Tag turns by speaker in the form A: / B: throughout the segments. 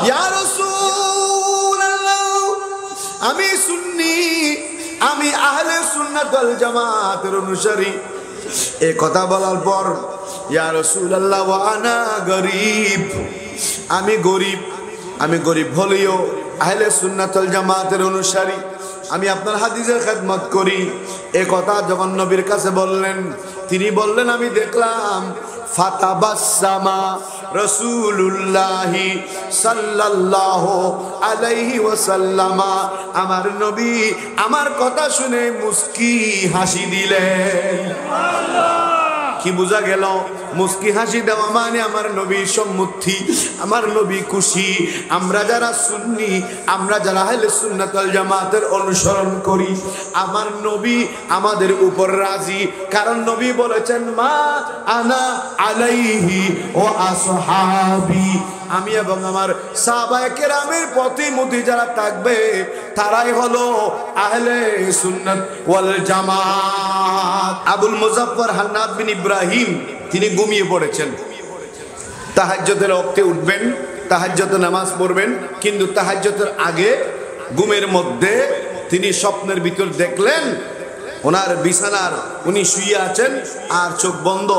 A: ইয়া রাসূলুল্লাহ, আমি সুন্নি, আমি আহলে সুন্নাত ওয়াল জামাতের অনুসারী। এই কথা বলার পর ইয়া রাসূলুল্লাহ ওয়া আনা গরীব, আমি গরীব, আমি গরীব হলেও আহলে সুন্নাত ওয়াল জামাতের অনুসারী, আমি আপনার হাদিসের খেদমত করি। এ কথা যখন নবীর কাছে বললেন, তিনি বললেন আমি দেখলাম ফাতাবাসসামা রাসূলুল্লাহি সাল্লাল্লাহু আলাইহি ওয়াসাল্লামা, আমার নবী আমার কথা শুনে মুস্কি হাসি দিলেন। কি বোঝা গেল? মুস্কি হাসি দেওয়া মানে আমার নবী সম্মতি, আমার নবী খুশি। আমরা যারা সুন্নি, আমরা যারা আহলে সুন্নাত ওয়াল জামাতের অনুসরণ করি, আমার নবী আমাদের উপর রাজি। কারণ নবী বলেছেন মা আনা আলাইহি ওয়া আসহাবি, আমি এবং আমার সাহাবায়ে কেরামের প্রতিমুখী যারা থাকবে তারাই হলো আহলে সুন্নাত ওয়াল জামাত। আবুল মুজাফফর হান্নাদ বিন ইব্রাহিম তিনি ঘুমিয়ে পড়েছেন। তাহাজ্জুদের ওয়াক্তে উঠবেন, তাহাজ্জুদের নামাজ পড়বেন, কিন্তু তাহাজ্জুদের আগে ঘুমের মধ্যে তিনি স্বপ্নের ভিতর দেখলেন ওনার বিছানার উনি শুয়ে আছেন আর চোখ বন্ধ।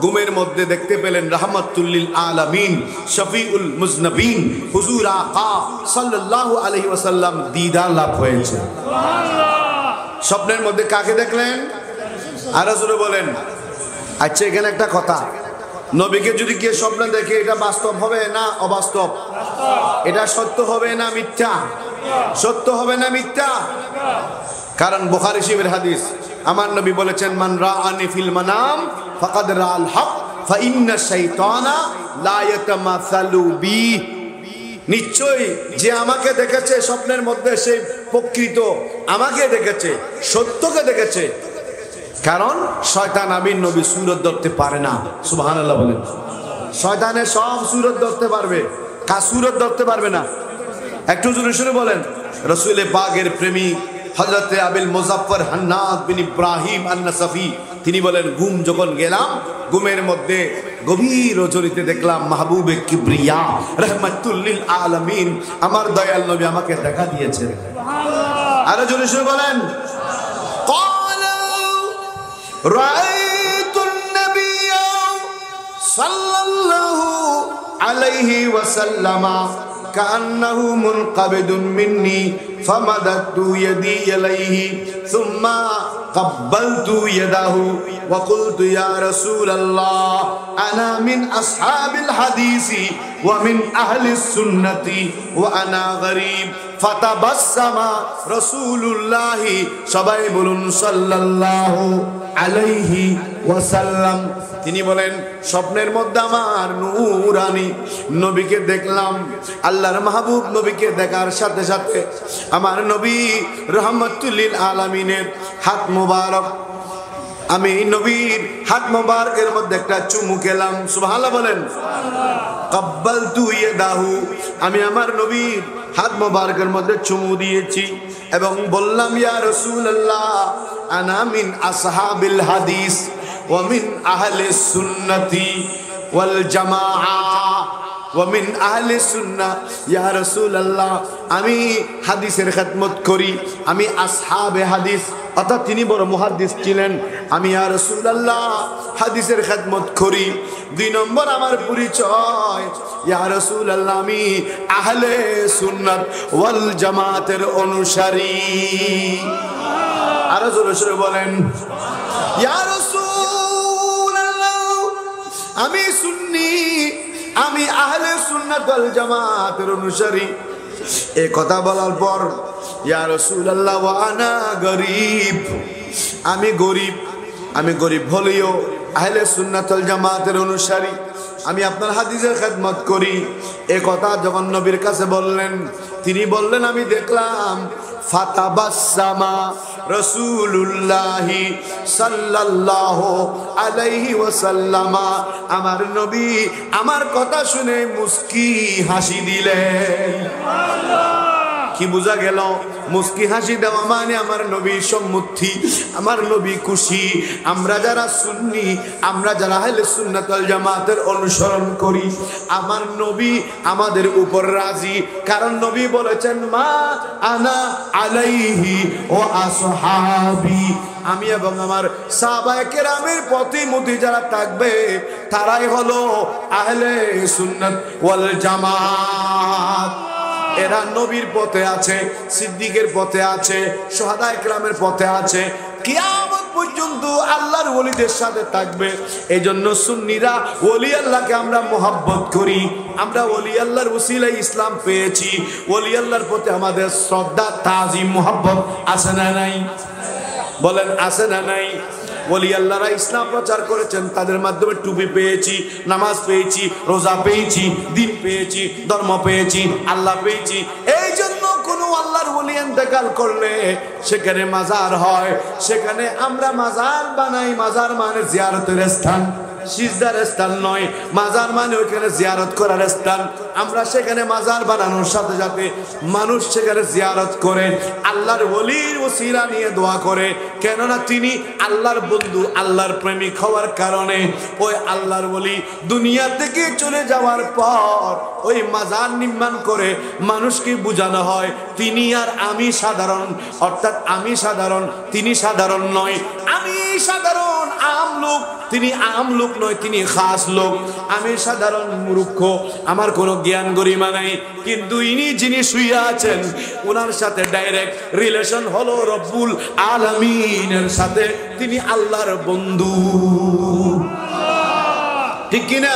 A: ঘুমের মধ্যে দেখতে পেলেন রাহমাতুল লিল আলামিন শফিউল মুজনবিন হুজুর আকা সাল্লাল্লাহু আলাইহি ওয়াসাল্লাম দিদার লাভ হয়েছে। সুবহানাল্লাহ। স্বপ্নের মধ্যে কাকে দেখলেন? আর রাসূল বলেন, আচ্ছা এখানে একটা কথা, নবীকে যদি কেউ স্বপ্নে দেখে এটা বাস্তব হবে না অবাস্তব? এটা সত্য হবে না মিথ্যা? সত্য হবে না মিথ্যা? কারণ বুখারী শরীফের হাদিস, আমার নবী বলেছেন মান রাআনি ফিল মানাম ফাকাদ রাআল হক ফা ইন্না শাইতানা লা ইয়াতামাসালু বি, নিশ্চয়ই যে আমাকে দেখেছে স্বপ্নের মধ্যে সেই প্রকৃত আমাকে দেখেছে, সত্যকে দেখেছে। কারণ শয়তান আমিন নবী সুরত ধরতে পারে না। সুবহানাল্লাহ বলেন। শয়তানের সব সুরত ধরতে পারবে, কার সুরত ধরতে পারবে না? একটু জোরে শুনে বলেন। রাসূলের পাকের প্রেমিক হযরতে আবুল মুজাফফর হান্নাদ বিন ইব্রাহিম আন-নাসাফি তিনি বলেন, ঘুম যখন গেলাম, ঘুমের মধ্যে গভীর রজনীতে দেখলাম মাহবুবে কিবরিয়া রাহমাতুল লিল আলামিন আমার দয়াল নবী আমাকে দেখা দিয়েছেন। সুবহানাল্লাহ। আরো জোরে শুনে বলেন। রাআইতুন নাবিয়্য সাল্লাল্লাহু আলাইহি ওয়াসাল্লামা কান্নাহু মুনকাবিদুন মিন্নি ফামাদাতু ইয়াদি ইলাইহি সুম্মা কাব্বালতু ইয়াদাহু ওয়া কুলতু ইয়া রাসূলাল্লাহ আনা মিন আসহাবিল হাদিসি ওয়া মিন আহলিস সুন্নতি ওয়া আনা গরীব ফাতাবাসসামা রাসূলুল্লাহি, সবাই বলুন সাল্লাল্লাহু আলাইহি ওয়াসাল্লাম। তিনি বলেন স্বপ্নের মধ্যে আমার নূরানি নবীকে দেখলাম। আল্লাহর মাহবুব নবীকে দেখার সাথে সাথে আমার নবী রাহমাতুল লিল আলামিনের হাত মোবারক, আমি নবীর হাত মোবারকের মধ্যে একটা চুমু খেলাম। সুবহানাল্লাহ বলেন। কাব্বালতু ইয়াদাহু, আমি আমার নবীর হাত মোবারকের মধ্যে চুমু দিয়েছি এবং বললাম ইয়া রাসূলুল্লাহ আনা মিন আসহাবিল হাদিস ওয়া মিন আহলিস সুন্নতি ওয়াল জামাআ ওয়া মিন আহলিস সুন্নাহ। ইয়া রাসূলুল্লাহ আমি হাদিসের খেদমত করি, আমি আসহাবে হাদিস, অর্থাৎ তিনি বড় মুহাদ্দিস ছিলেন। আমি ইয়া রাসূলুল্লাহ হাদিসের খেদমত করি। 2 নম্বর আমার পরিচয়, ইয়া রাসূলুল্লাহ আমি আহলে সুন্নাত ওয়াল জামাতের অনুসারী। আরো জোরে জোরে বলেন ইয়া রাসূলুল্লাহ আমি সুন্নি, আমি আহলে সুন্নাত ওয়াল জামাতের অনুসারী। এই কথা বলার পর ইয়া রাসূলুল্লাহ ওয়া আনা গরীব, আমি গরীব, আমি গরীব হলেও আহলে সুন্নাত ওয়াল জামাতের অনুসারী, আমি আপনার হাদিসের খেদমত করি। এই কথা যখন নবীর কাছে বললেন, তিনি বললেন আমি দেখলাম ফাতাবাসসামা রাসূলুল্লাহি সাল্লাল্লাহু আলাইহি ওয়াসাল্লামা, আমার নবী আমার কথা শুনে মুস্কি হাসি দিলেন। সুবহানাল্লাহ। কি বোঝা গেল? মুস্কি হাসি দেওয়া মানে আমার নবী সম্মতি, আমার নবী খুশি। আমরা যারা সুন্নি, আমরা যারা আহলে সুন্নাত ওয়াল জামাতের অনুসরণ করি, আমার নবী আমাদের উপর রাজি। কারণ নবী বলেছেন, মা আনা আলাইহি ওয়া আসহাবি, আমি এবং আমার সাহাবায়ে কেরামের প্রতিমুখী যারা থাকবে তারাই হলো আহলে সুন্নাত ওয়াল জামাত। এরা নবীর পথে আছে, সিদ্দিকের পথে আছে, শুহাদায়ে কেরামের পথে আছে, কিয়ামত পর্যন্ত আল্লাহর ওলিদের সাথে থাকবে। এই জন্য সুন্নিরা ওলি আল্লাহকে আমরা মোহাব্বত করি। আমরা ওলি আল্লাহর ওসিলায় ইসলাম পেয়েছি। ওলি আল্লাহর প্রতি আমাদের শ্রদ্ধা, তাজিম, মোহাব্বত আছে না নাই? বলেন আছে না নাই? ওলি আল্লাহরা ইসলাম প্রচার করেছেন, তাদের মাধ্যমে টুপি পেয়েছি, নামাজ পেয়েছি, রোজা পেয়েছি, দিন পেয়েছি, ধর্ম পেয়েছি, আল্লাহ পেয়েছি। এই জন্য কোনো আল্লাহর ওলি ইন্তেকাল করলে সেখানে মাজার হয়, সেখানে আমরা মাজার বানাই। মাজার মানে জিয়ারতের স্থান, সিজদার স্থান নয়। মাজার মানে ওইখানে জিয়ারত করার স্থান। আমরা সেখানে মাজার বানানোর সাথে সাথে মানুষ সেখানে জিয়ারত করে, আল্লাহর ওলির ওসিলা নিয়ে দোয়া করে। কেননা তিনি আল্লাহর বন্ধু, আল্লাহর প্রেমিক হওয়ার কারণে ওই আল্লাহর ওলি দুনিয়া থেকে চলে যাওয়ার পর ওই মাজার নির্মাণ করে মানুষকে বোঝানো হয় তিনি আর আমি সাধারণ, অর্থাৎ আমি সাধারণ, তিনি সাধারণ নয়। আমি সাধারণ আম লোক, তিনি আম লোক নয়, তিনি খাস লোক। আমি সাধারণ মূর্খ, আমার কোনো জ্ঞান গরিমা নাই, কিন্তু ইনি যিনি শুয়ে আছেন ওনার সাথে ডাইরেক্ট রিলেশন হলো রব্বুল আলামিনের সাথে। তিনি আল্লাহর বন্ধু, ঠিক কিনা?